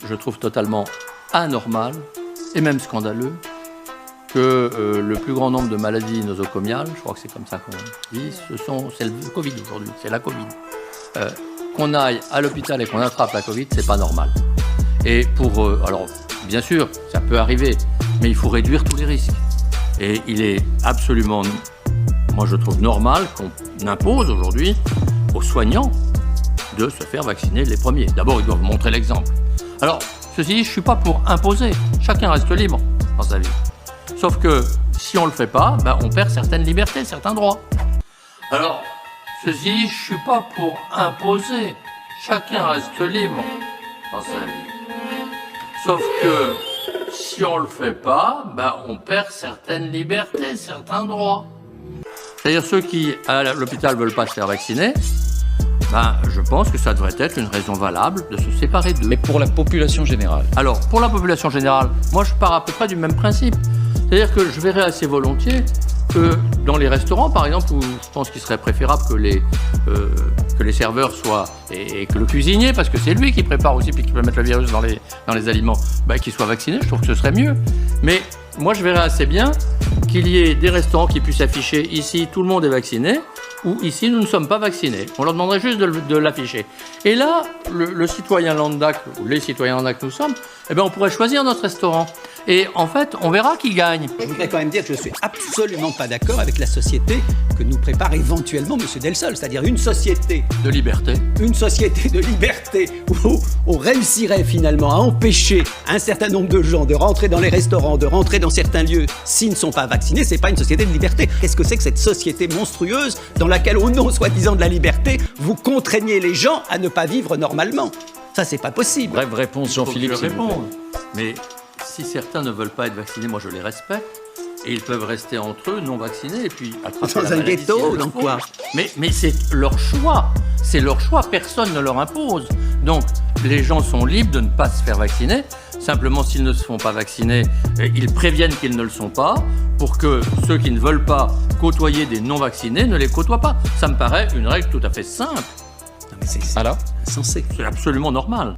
je trouve totalement anormal et même scandaleux que le plus grand nombre de maladies nosocomiales, je crois que c'est comme ça qu'on dit, c'est le Covid aujourd'hui, c'est la Covid. Qu'on aille à l'hôpital et qu'on attrape la Covid, c'est pas normal. Et alors, bien sûr, ça peut arriver, mais il faut réduire tous les risques. Et il est absolument, moi je trouve normal qu'on impose aujourd'hui aux soignants de se faire vacciner les premiers. D'abord, ils doivent montrer l'exemple. Alors, ceci dit, je ne suis pas pour imposer. Chacun reste libre dans sa vie. Sauf que si on ne le fait pas, on perd certaines libertés, certains droits. Alors, ceci dit, je ne suis pas pour imposer. Chacun reste libre dans sa vie. Sauf que si on ne le fait pas, on perd certaines libertés, certains droits. C'est-à-dire ceux qui, à l'hôpital, ne veulent pas se faire vacciner, je pense que ça devrait être une raison valable de se séparer d'eux. Mais pour la population générale? Alors, pour la population générale, moi je pars à peu près du même principe. C'est-à-dire que je verrais assez volontiers que dans les restaurants, par exemple, où je pense qu'il serait préférable que les serveurs soient, et que le cuisinier, parce que c'est lui qui prépare aussi, puis qui peut mettre le virus dans les aliments, qu'il soit vacciné, je trouve que ce serait mieux. Mais moi je verrais assez bien qu'il y ait des restaurants qui puissent afficher ici tout le monde est vacciné, ou ici nous ne sommes pas vaccinés. On leur demanderait juste de l'afficher. Et là, le citoyen lambda, ou les citoyens lambda que nous sommes, on pourrait choisir notre restaurant. Et en fait, on verra qui gagne. Je voudrais quand même dire que je ne suis absolument pas d'accord avec la société que nous prépare éventuellement M. Delsol, c'est-à-dire une société de liberté. Une société de liberté où on réussirait finalement à empêcher un certain nombre de gens de rentrer dans les restaurants, de rentrer dans certains lieux s'ils ne sont pas vaccinés. C'est pas une société de liberté. Qu'est-ce que c'est que cette société monstrueuse dans laquelle, au nom soi-disant de la liberté, vous contraignez les gens à ne pas vivre normalement? Ça, c'est pas possible. Brève réponse, Jean-Philippe. Mais si certains ne veulent pas être vaccinés, moi je les respecte. Et ils peuvent rester entre eux, non vaccinés, et puis attraper dans la un maladie ghetto, s'il le dans faut. quoi? Mais c'est leur choix. C'est leur choix, personne ne leur impose. Donc, les gens sont libres de ne pas se faire vacciner. Simplement, s'ils ne se font pas vacciner, ils préviennent qu'ils ne le sont pas, pour que ceux qui ne veulent pas côtoyer des non-vaccinés ne les côtoient pas. Ça me paraît une règle tout à fait simple. Non, mais c'est Alors insensé. C'est absolument normal.